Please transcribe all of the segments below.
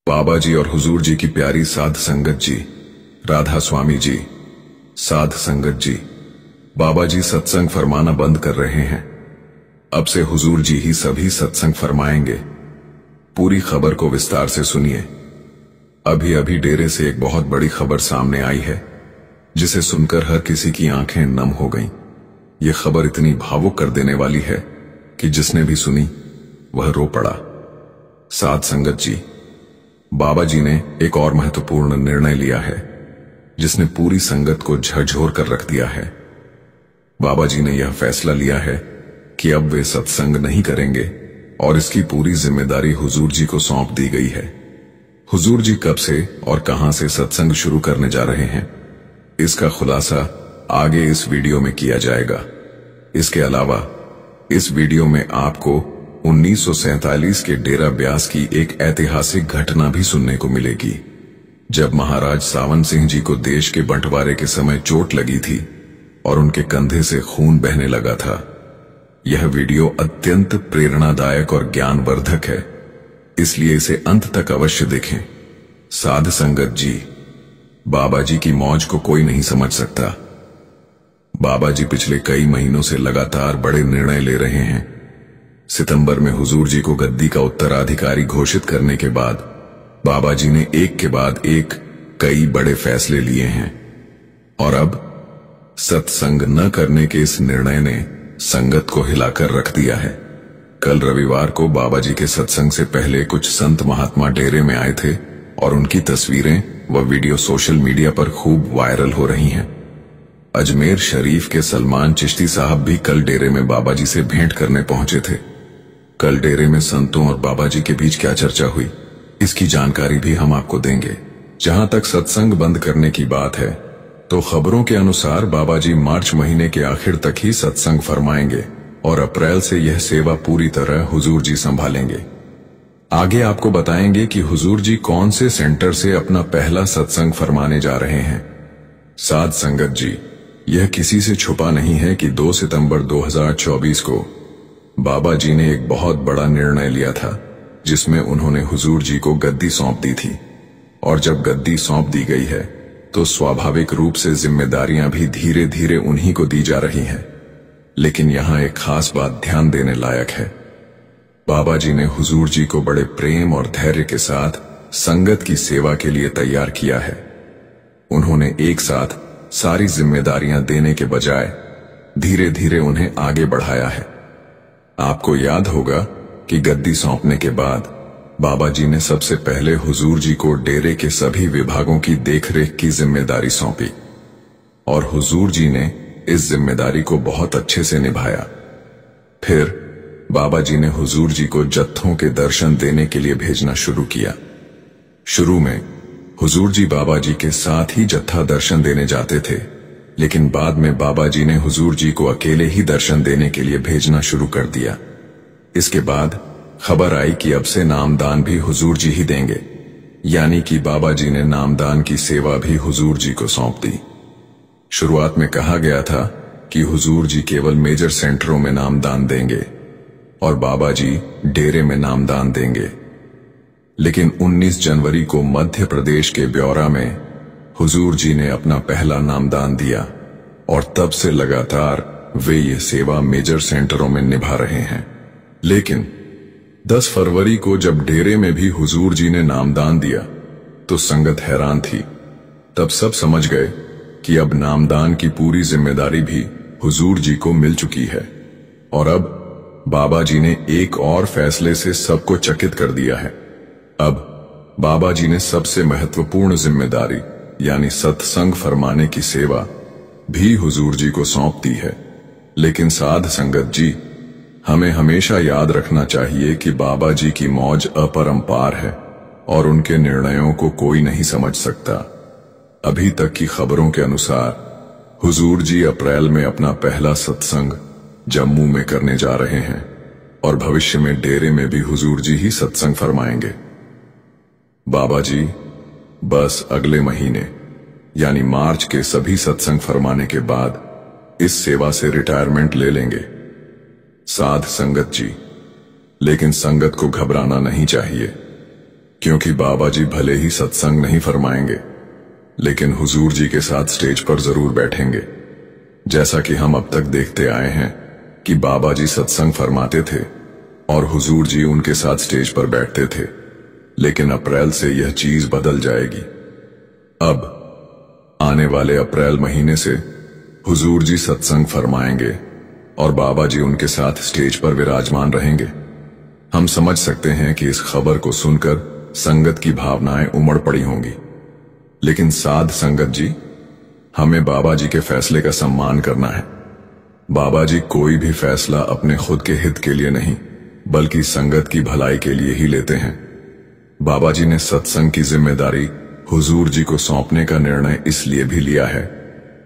बाबा जी और हुजूर जी की प्यारी साध संगत जी, राधा स्वामी जी, साध संगत जी, बाबा जी सत्संग फरमाना बंद कर रहे हैं। अब से हुजूर जी ही सभी सत्संग फरमाएंगे। पूरी खबर को विस्तार से सुनिए। अभी अभी डेरे से एक बहुत बड़ी खबर सामने आई है, जिसे सुनकर हर किसी की आंखें नम हो गईं। यह खबर इतनी भावुक कर देने वाली है कि जिसने भी सुनी वह रो पड़ा। साध संगत जी, बाबा जी ने एक और महत्वपूर्ण निर्णय लिया है, जिसने पूरी संगत को झकझोर कर रख दिया है। बाबा जी ने यह फैसला लिया है कि अब वे सत्संग नहीं करेंगे और इसकी पूरी जिम्मेदारी हुजूर जी को सौंप दी गई है। हुजूर जी कब से और कहां से सत्संग शुरू करने जा रहे हैं, इसका खुलासा आगे इस वीडियो में किया जाएगा। इसके अलावा इस वीडियो में आपको 1947 के डेरा ब्यास की एक ऐतिहासिक घटना भी सुनने को मिलेगी, जब महाराज सावन सिंह जी को देश के बंटवारे के समय चोट लगी थी और उनके कंधे से खून बहने लगा था। यह वीडियो अत्यंत प्रेरणादायक और ज्ञानवर्धक है, इसलिए इसे अंत तक अवश्य देखें। साध संगत जी, बाबा जी की मौज को कोई नहीं समझ सकता। बाबा जी पिछले कई महीनों से लगातार बड़े निर्णय ले रहे हैं। सितंबर में हुजूर जी को गद्दी का उत्तराधिकारी घोषित करने के बाद बाबा जी ने एक के बाद एक कई बड़े फैसले लिए हैं, और अब सत्संग न करने के इस निर्णय ने संगत को हिलाकर रख दिया है। कल रविवार को बाबा जी के सत्संग से पहले कुछ संत महात्मा डेरे में आए थे और उनकी तस्वीरें व वीडियो सोशल मीडिया पर खूब वायरल हो रही हैं। अजमेर शरीफ के सलमान चिश्ती साहब भी कल डेरे में बाबा जी से भेंट करने पहुंचे थे। कल डेरे में संतों और बाबा जी के बीच क्या चर्चा हुई, इसकी जानकारी भी हम आपको देंगे। जहां तक सत्संग बंद करने की बात है, तो खबरों के अनुसार बाबा जी मार्च महीने के आखिर तक ही सत्संग फरमाएंगे और अप्रैल से यह सेवा पूरी तरह हुजूर जी संभालेंगे। आगे आपको बताएंगे कि हुजूर जी कौन से सेंटर से अपना पहला सत्संग फरमाने जा रहे हैं। साध संगत जी, यह किसी से छुपा नहीं है कि 2 सितंबर 2024 को बाबा जी ने एक बहुत बड़ा निर्णय लिया था, जिसमें उन्होंने हुजूर जी को गद्दी सौंप दी थी। और जब गद्दी सौंप दी गई है, तो स्वाभाविक रूप से जिम्मेदारियां भी धीरे धीरे उन्हीं को दी जा रही हैं। लेकिन यहां एक खास बात ध्यान देने लायक है। बाबा जी ने हुजूर जी को बड़े प्रेम और धैर्य के साथ संगत की सेवा के लिए तैयार किया है। उन्होंने एक साथ सारी जिम्मेदारियां देने के बजाय धीरे धीरे उन्हें आगे बढ़ाया है। आपको याद होगा कि गद्दी सौंपने के बाद बाबा जी ने सबसे पहले हुजूर जी को डेरे के सभी विभागों की देखरेख की जिम्मेदारी सौंपी, और हुजूर जी ने इस जिम्मेदारी को बहुत अच्छे से निभाया। फिर बाबा जी ने हुजूर जी को जत्थों के दर्शन देने के लिए भेजना शुरू किया। शुरू में हुजूर जी बाबा जी के साथ ही जत्था दर्शन देने जाते थे, लेकिन बाद में बाबा जी ने हुजूर जी को अकेले ही दर्शन देने के लिए भेजना शुरू कर दिया। इसके बाद खबर आई कि अब से नामदान भी हुजूर जी ही देंगे, यानी कि बाबा जी ने नामदान की सेवा भी हुजूर जी को सौंप दी। शुरुआत में कहा गया था कि हुजूर जी केवल मेजर सेंटरों में नामदान देंगे और बाबा जी डेरे में नामदान देंगे, लेकिन 19 जनवरी को मध्य प्रदेश के ब्यौरा में हुजूर जी ने अपना पहला नामदान दिया, और तब से लगातार वे ये सेवा मेजर सेंटरों में निभा रहे हैं। लेकिन 10 फरवरी को जब डेरे में भी हुजूर जी ने नामदान दिया, तो संगत हैरान थी। तब सब समझ गए कि अब नामदान की पूरी जिम्मेदारी भी हुजूर जी को मिल चुकी है, और अब बाबा जी ने एक और फैसले से सबको चकित कर दिया है। अब बाबा जी ने सबसे महत्वपूर्ण जिम्मेदारी यानी सत्संग फरमाने की सेवा भी हुजूर जी को सौंप दी है। लेकिन साध संगत जी, हमें हमेशा याद रखना चाहिए कि बाबा जी की मौज अपरंपार है और उनके निर्णयों को कोई नहीं समझ सकता। अभी तक की खबरों के अनुसार हुजूर जी अप्रैल में अपना पहला सत्संग जम्मू में करने जा रहे हैं, और भविष्य में डेरे में भी हुजूर जी ही सत्संग फरमाएंगे। बाबा जी बस अगले महीने यानी मार्च के सभी सत्संग फरमाने के बाद इस सेवा से रिटायरमेंट ले लेंगे। साध संगत जी, लेकिन संगत को घबराना नहीं चाहिए। क्योंकि बाबा जी भले ही सत्संग नहीं फरमाएंगे, लेकिन हुजूर जी के साथ स्टेज पर जरूर बैठेंगे। जैसा कि हम अब तक देखते आए हैं कि बाबा जी सत्संग फरमाते थे और हुजूर जी उनके साथ स्टेज पर बैठते थे, लेकिन अप्रैल से यह चीज बदल जाएगी। अब आने वाले अप्रैल महीने से हुजूर जी सत्संग फरमाएंगे और बाबा जी उनके साथ स्टेज पर विराजमान रहेंगे। हम समझ सकते हैं कि इस खबर को सुनकर संगत की भावनाएं उमड़ पड़ी होंगी, लेकिन साध संगत जी, हमें बाबा जी के फैसले का सम्मान करना है। बाबा जी कोई भी फैसला अपने खुद के हित के लिए नहीं, बल्कि संगत की भलाई के लिए ही लेते हैं। बाबा जी ने सत्संग की जिम्मेदारी हुजूर जी को सौंपने का निर्णय इसलिए भी लिया है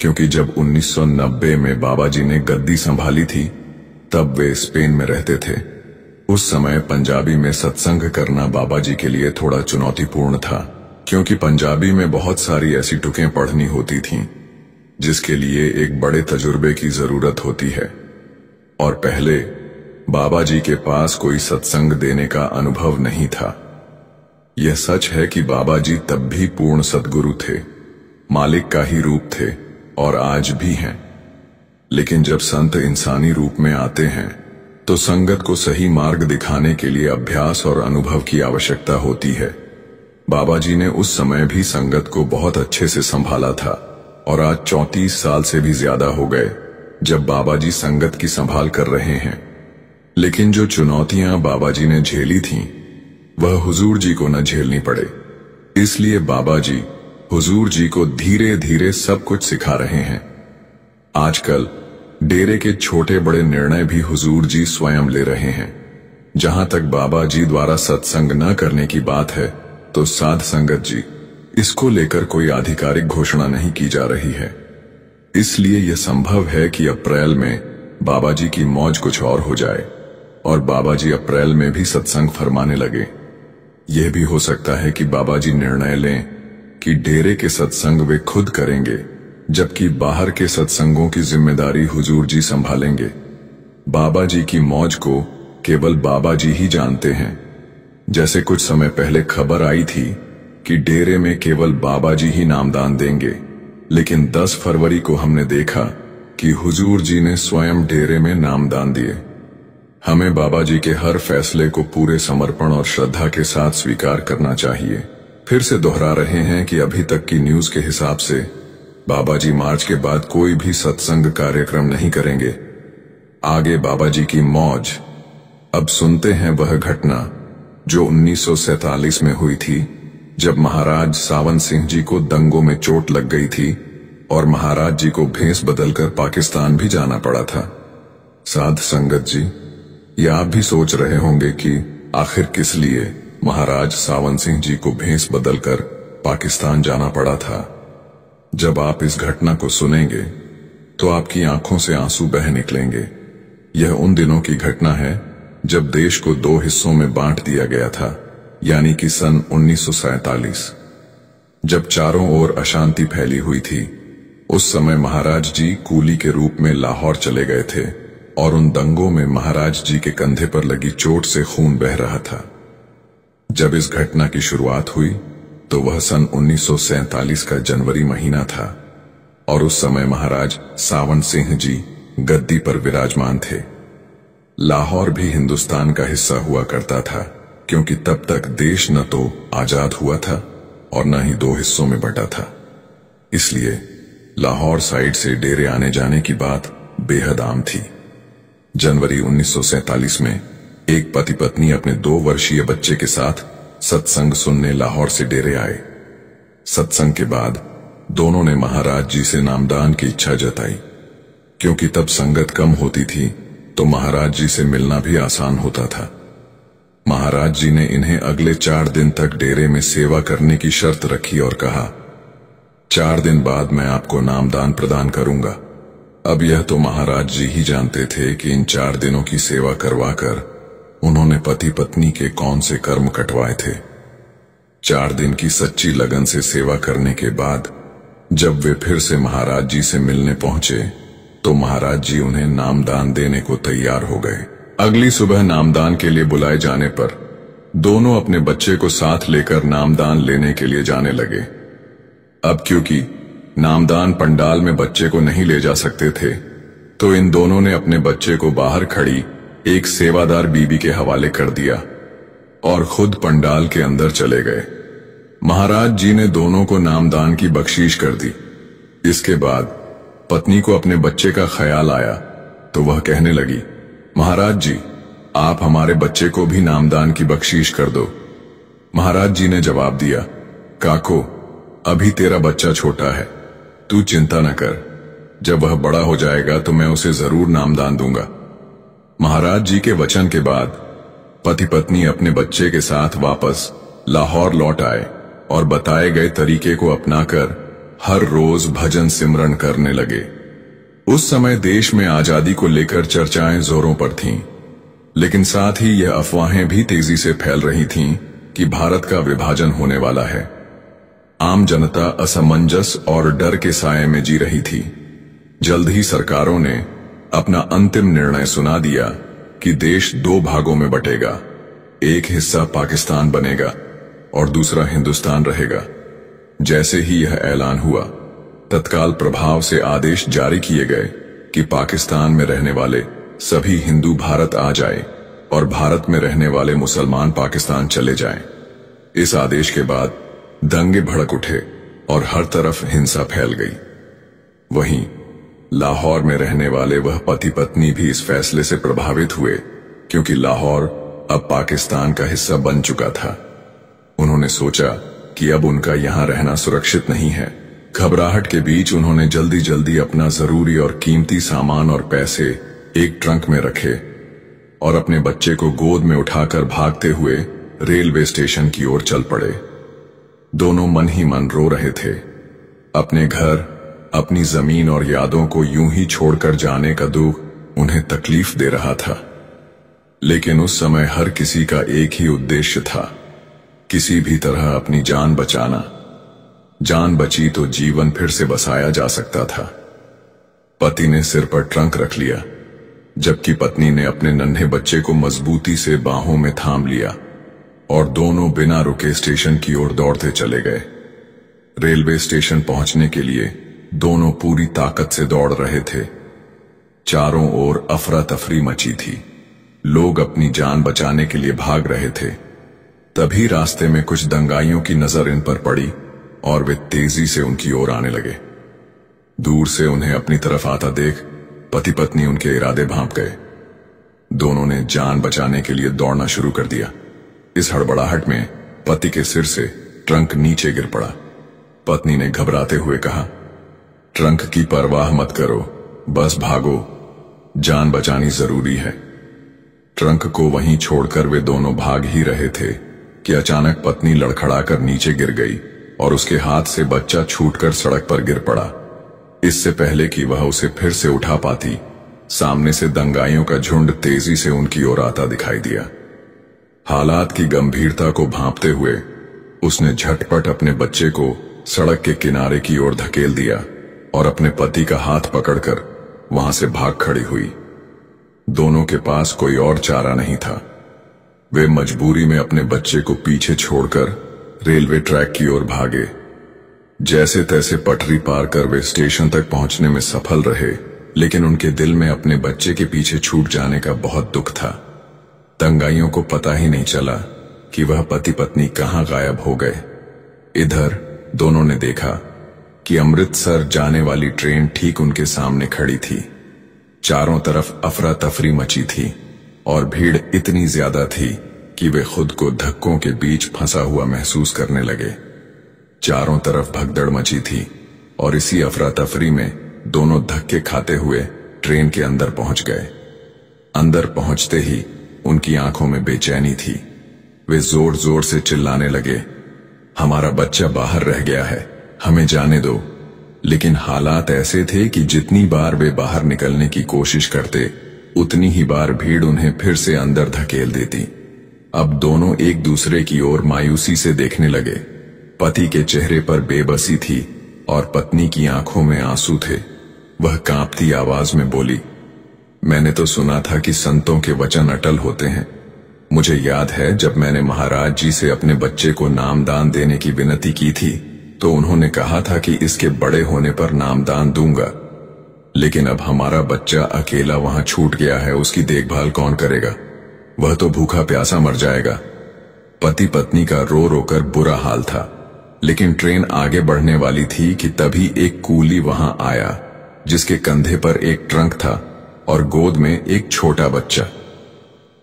क्योंकि जब 1990 में बाबा जी ने गद्दी संभाली थी, तब वे स्पेन में रहते थे। उस समय पंजाबी में सत्संग करना बाबा जी के लिए थोड़ा चुनौतीपूर्ण था, क्योंकि पंजाबी में बहुत सारी ऐसी टुकें पढ़नी होती थीं जिसके लिए एक बड़े तजुर्बे की जरूरत होती है। और पहले बाबा जी के पास कोई सत्संग देने का अनुभव नहीं था। यह सच है कि बाबा जी तब भी पूर्ण सद्गुरु थे, मालिक का ही रूप थे और आज भी हैं। लेकिन जब संत इंसानी रूप में आते हैं तो संगत को सही मार्ग दिखाने के लिए अभ्यास और अनुभव की आवश्यकता होती है। बाबा जी ने उस समय भी संगत को बहुत अच्छे से संभाला था और आज 34 साल से भी ज्यादा हो गए जब बाबा जी संगत की संभाल कर रहे हैं। लेकिन जो चुनौतियां बाबा जी ने झेली थीं, वह हुजूर जी को न झेलनी पड़े। इसलिए बाबा जी हुजूर जी को धीरे धीरे सब कुछ सिखा रहे हैं। आजकल डेरे के छोटे बड़े निर्णय भी हुजूर जी स्वयं ले रहे हैं। जहां तक बाबा जी द्वारा सत्संग न करने की बात है, तो साध संगत जी, इसको लेकर कोई आधिकारिक घोषणा नहीं की जा रही है। इसलिए यह संभव है कि अप्रैल में बाबा जी की मौज कुछ और हो जाए और बाबा जी अप्रैल में भी सत्संग फरमाने लगे। यह भी हो सकता है कि बाबा जी निर्णय लें कि डेरे के सत्संग वे खुद करेंगे, जबकि बाहर के सत्संगों की जिम्मेदारी हुजूर जी संभालेंगे। बाबा जी की मौज को केवल बाबा जी ही जानते हैं। जैसे कुछ समय पहले खबर आई थी कि डेरे में केवल बाबा जी ही नामदान देंगे, लेकिन 10 फरवरी को हमने देखा कि हुजूर जी ने स्वयं डेरे में नामदान दिए। हमें बाबा जी के हर फैसले को पूरे समर्पण और श्रद्धा के साथ स्वीकार करना चाहिए। फिर से दोहरा रहे हैं कि अभी तक की न्यूज के हिसाब से बाबा जी मार्च के बाद कोई भी सत्संग कार्यक्रम नहीं करेंगे। आगे बाबा जी की मौज। अब सुनते हैं वह घटना जो 1947 में हुई थी, जब महाराज सावन सिंह जी को दंगों में चोट लग गई थी और महाराज जी को भेष बदलकर पाकिस्तान भी जाना पड़ा था। साध संगत जी, ये आप भी सोच रहे होंगे कि आखिर किस लिए महाराज सावन सिंह जी को भेष बदलकर पाकिस्तान जाना पड़ा था। जब आप इस घटना को सुनेंगे तो आपकी आंखों से आंसू बह निकलेंगे। यह उन दिनों की घटना है जब देश को 2 हिस्सों में बांट दिया गया था, यानी कि सन 1947, जब चारों ओर अशांति फैली हुई थी। उस समय महाराज जी कूली के रूप में लाहौर चले गए थे और उन दंगों में महाराज जी के कंधे पर लगी चोट से खून बह रहा था। जब इस घटना की शुरुआत हुई तो वह सन 1947 का जनवरी महीना था और उस समय महाराज सावन सिंह जी गद्दी पर विराजमान थे। लाहौर भी हिंदुस्तान का हिस्सा हुआ करता था, क्योंकि तब तक देश न तो आजाद हुआ था और न ही 2 हिस्सों में बंटा था। इसलिए लाहौर साइड से डेरे आने जाने की बात बेहद आम थी। जनवरी 1947 में एक पति पत्नी अपने 2 वर्षीय बच्चे के साथ सत्संग सुनने लाहौर से डेरे आए। सत्संग के बाद दोनों ने महाराज जी से नामदान की इच्छा जताई। क्योंकि तब संगत कम होती थी तो महाराज जी से मिलना भी आसान होता था। महाराज जी ने इन्हें अगले 4 दिन तक डेरे में सेवा करने की शर्त रखी और कहा, 4 दिन बाद मैं आपको नामदान प्रदान करूंगा। अब यह तो महाराज जी ही जानते थे कि इन 4 दिनों की सेवा करवाकर उन्होंने पति पत्नी के कौन से कर्म कटवाए थे। 4 दिन की सच्ची लगन से सेवा करने के बाद जब वे फिर से महाराज जी से मिलने पहुंचे तो महाराज जी उन्हें नामदान देने को तैयार हो गए। अगली सुबह नामदान के लिए बुलाए जाने पर दोनों अपने बच्चे को साथ लेकर नामदान लेने के लिए जाने लगे। अब क्योंकि नामदान पंडाल में बच्चे को नहीं ले जा सकते थे, तो इन दोनों ने अपने बच्चे को बाहर खड़ी एक सेवादार बीबी के हवाले कर दिया और खुद पंडाल के अंदर चले गए। महाराज जी ने दोनों को नामदान की बख्शीश कर दी। इसके बाद पत्नी को अपने बच्चे का ख्याल आया तो वह कहने लगी, महाराज जी, आप हमारे बच्चे को भी नामदान की बख्शीश कर दो। महाराज जी ने जवाब दिया, काको, अभी तेरा बच्चा छोटा है, तू चिंता न कर, जब वह बड़ा हो जाएगा तो मैं उसे जरूर नामदान दूंगा। महाराज जी के वचन के बाद पति पत्नी अपने बच्चे के साथ वापस लाहौर लौट आए और बताए गए तरीके को अपनाकर हर रोज भजन सिमरन करने लगे। उस समय देश में आजादी को लेकर चर्चाएं जोरों पर थीं, लेकिन साथ ही यह अफवाहें भी तेजी से फैल रही थीं कि भारत का विभाजन होने वाला है। आम जनता असमंजस और डर के साये में जी रही थी। जल्द ही सरकारों ने अपना अंतिम निर्णय सुना दिया कि देश दो भागों में बटेगा, एक हिस्सा पाकिस्तान बनेगा और दूसरा हिंदुस्तान रहेगा। जैसे ही यह ऐलान हुआ, तत्काल प्रभाव से आदेश जारी किए गए कि पाकिस्तान में रहने वाले सभी हिंदू भारत आ जाएं और भारत में रहने वाले मुसलमान पाकिस्तान चले जाएं। इस आदेश के बाद दंगे भड़क उठे और हर तरफ हिंसा फैल गई। वहीं लाहौर में रहने वाले वह पति पत्नी भी इस फैसले से प्रभावित हुए, क्योंकि लाहौर अब पाकिस्तान का हिस्सा बन चुका था। उन्होंने सोचा कि अब उनका यहां रहना सुरक्षित नहीं है। घबराहट के बीच उन्होंने जल्दी जल्दी अपना जरूरी और कीमती सामान और पैसे एक ट्रंक में रखे और अपने बच्चे को गोद में उठाकर भागते हुए रेलवे स्टेशन की ओर चल पड़े। दोनों मन ही मन रो रहे थे। अपने घर, अपनी जमीन और यादों को यूं ही छोड़कर जाने का दुख उन्हें तकलीफ दे रहा था। लेकिन उस समय हर किसी का एक ही उद्देश्य था, किसी भी तरह अपनी जान बचाना। जान बची तो जीवन फिर से बसाया जा सकता था। पति ने सिर पर ट्रंक रख लिया, जबकि पत्नी ने अपने नन्हे बच्चे को मजबूती से बाहों में थाम लिया और दोनों बिना रुके स्टेशन की ओर दौड़ते चले गए। रेलवे स्टेशन पहुंचने के लिए दोनों पूरी ताकत से दौड़ रहे थे। चारों ओर अफरा तफरी मची थी। लोग अपनी जान बचाने के लिए भाग रहे थे। तभी रास्ते में कुछ दंगाइयों की नजर इन पर पड़ी और वे तेजी से उनकी ओर आने लगे। दूर से उन्हें अपनी तरफ आता देख पति पत्नी उनके इरादे भांप गए। दोनों ने जान बचाने के लिए दौड़ना शुरू कर दिया। इस हड़बड़ाहट में पति के सिर से ट्रंक नीचे गिर पड़ा। पत्नी ने घबराते हुए कहा, ट्रंक की परवाह मत करो, बस भागो, जान बचानी जरूरी है। ट्रंक को वहीं छोड़कर वे दोनों भाग ही रहे थे कि अचानक पत्नी लड़खड़ाकर नीचे गिर गई और उसके हाथ से बच्चा छूटकर सड़क पर गिर पड़ा। इससे पहले कि वह उसे फिर से उठा पाती, सामने से दंगाइयों का झुंड तेजी से उनकी ओर आता दिखाई दिया। हालात की गंभीरता को भांपते हुए उसने झटपट अपने बच्चे को सड़क के किनारे की ओर धकेल दिया और अपने पति का हाथ पकड़कर वहां से भाग खड़ी हुई। दोनों के पास कोई और चारा नहीं था। वे मजबूरी में अपने बच्चे को पीछे छोड़कर रेलवे ट्रैक की ओर भागे। जैसे तैसे पटरी पार कर वे स्टेशन तक पहुंचने में सफल रहे, लेकिन उनके दिल में अपने बच्चे के पीछे छूट जाने का बहुत दुख था। दंगाइयों को पता ही नहीं चला कि वह पति पत्नी कहां गायब हो गए। इधर दोनों ने देखा कि अमृतसर जाने वाली ट्रेन ठीक उनके सामने खड़ी थी। चारों तरफ अफरा तफरी मची थी और भीड़ इतनी ज्यादा थी कि वे खुद को धक्कों के बीच फंसा हुआ महसूस करने लगे। चारों तरफ भगदड़ मची थी और इसी अफरा तफरी में दोनों धक्के खाते हुए ट्रेन के अंदर पहुंच गए। अंदर पहुंचते ही उनकी आंखों में बेचैनी थी। वे जोर जोर से चिल्लाने लगे, हमारा बच्चा बाहर रह गया है, हमें जाने दो। लेकिन हालात ऐसे थे कि जितनी बार वे बाहर निकलने की कोशिश करते, उतनी ही बार भीड़ उन्हें फिर से अंदर धकेल देती। अब दोनों एक दूसरे की ओर मायूसी से देखने लगे। पति के चेहरे पर बेबसी थी और पत्नी की आंखों में आंसू थे। वह कांपती आवाज में बोली, मैंने तो सुना था कि संतों के वचन अटल होते हैं, मुझे याद है जब मैंने महाराज जी से अपने बच्चे को नामदान देने की विनती की थी तो उन्होंने कहा था कि इसके बड़े होने पर नामदान दूंगा। लेकिन अब हमारा बच्चा अकेला वहां छूट गया है, उसकी देखभाल कौन करेगा? वह तो भूखा प्यासा मर जाएगा। पति पत्नी का रो रो कर बुरा हाल था। लेकिन ट्रेन आगे बढ़ने वाली थी कि तभी एक कूली वहां आया जिसके कंधे पर एक ट्रंक था और गोद में एक छोटा बच्चा।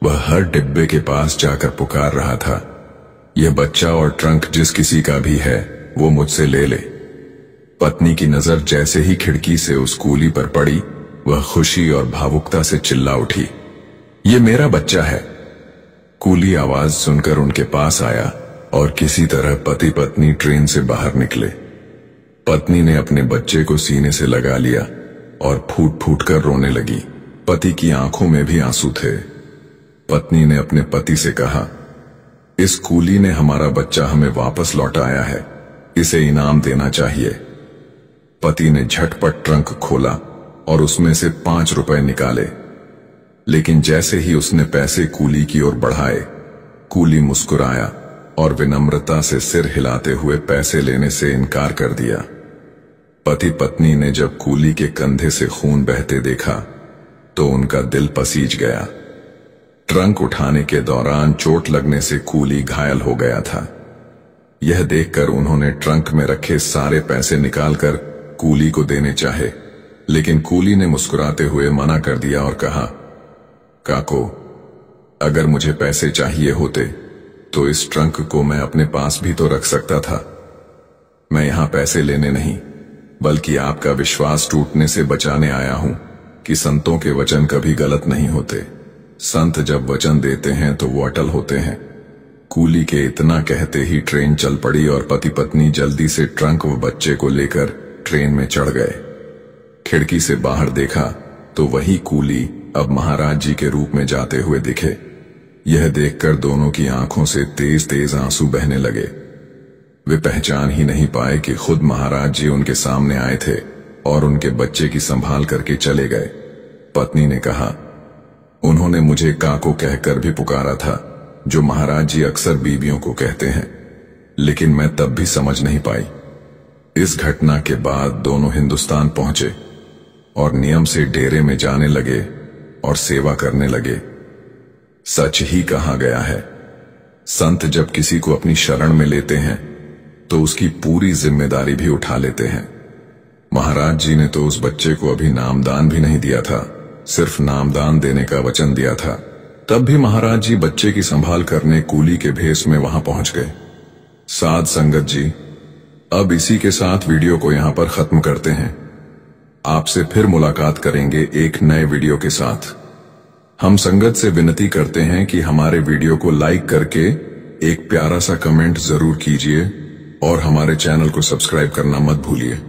वह हर डिब्बे के पास जाकर पुकार रहा था, यह बच्चा और ट्रंक जिस किसी का भी है वो मुझसे ले ले। पत्नी की नजर जैसे ही खिड़की से उस कूली पर पड़ी, वह खुशी और भावुकता से चिल्ला उठी, ये मेरा बच्चा है। कूली आवाज सुनकर उनके पास आया और किसी तरह पति पत्नी ट्रेन से बाहर निकले। पत्नी ने अपने बच्चे को सीने से लगा लिया और फूट फूट कर रोने लगी। पति की आंखों में भी आंसू थे। पत्नी ने अपने पति से कहा, इस कूली ने हमारा बच्चा हमें वापस लौटाया है, इसे इनाम देना चाहिए। पति ने झटपट ट्रंक खोला और उसमें से 5 रुपए निकाले। लेकिन जैसे ही उसने पैसे कूली की ओर बढ़ाए, कूली मुस्कुराया और विनम्रता से सिर हिलाते हुए पैसे लेने से इनकार कर दिया। पति पत्नी ने जब कूली के कंधे से खून बहते देखा तो उनका दिल पसीज गया। ट्रंक उठाने के दौरान चोट लगने से कूली घायल हो गया था। यह देखकर उन्होंने ट्रंक में रखे सारे पैसे निकालकर कूली को देने चाहे, लेकिन कूली ने मुस्कुराते हुए मना कर दिया और कहा, काको, अगर मुझे पैसे चाहिए होते तो इस ट्रंक को मैं अपने पास भी तो रख सकता था। मैं यहां पैसे लेने नहीं, बल्कि आपका विश्वास टूटने से बचाने आया हूं कि संतों के वचन कभी गलत नहीं होते। संत जब वचन देते हैं तो वो अटल होते हैं। कूली के इतना कहते ही ट्रेन चल पड़ी और पति पत्नी जल्दी से ट्रंक व बच्चे को लेकर ट्रेन में चढ़ गए। खिड़की से बाहर देखा तो वही कूली अब महाराज जी के रूप में जाते हुए दिखे। यह देखकर दोनों की आंखों से तेज तेज आंसू बहने लगे। वे पहचान ही नहीं पाए कि खुद महाराज जी उनके सामने आए थे और उनके बच्चे की संभाल करके चले गए। पत्नी ने कहा, उन्होंने मुझे काको कहकर भी पुकारा था, जो महाराज जी अक्सर बीवियों को कहते हैं, लेकिन मैं तब भी समझ नहीं पाई। इस घटना के बाद दोनों हिंदुस्तान पहुंचे और नियम से डेरे में जाने लगे और सेवा करने लगे। सच ही कहा गया है, संत जब किसी को अपनी शरण में लेते हैं तो उसकी पूरी जिम्मेदारी भी उठा लेते हैं। महाराज जी ने तो उस बच्चे को अभी नामदान भी नहीं दिया था, सिर्फ नामदान देने का वचन दिया था। तब भी महाराज जी बच्चे की संभाल करने कूली के भेष में वहां पहुंच गए। साध संगत जी, अब इसी के साथ वीडियो को यहां पर खत्म करते हैं। आपसे फिर मुलाकात करेंगे एक नए वीडियो के साथ। हम संगत से विनती करते हैं कि हमारे वीडियो को लाइक करके एक प्यारा सा कमेंट जरूर कीजिए और हमारे चैनल को सब्सक्राइब करना मत भूलिए।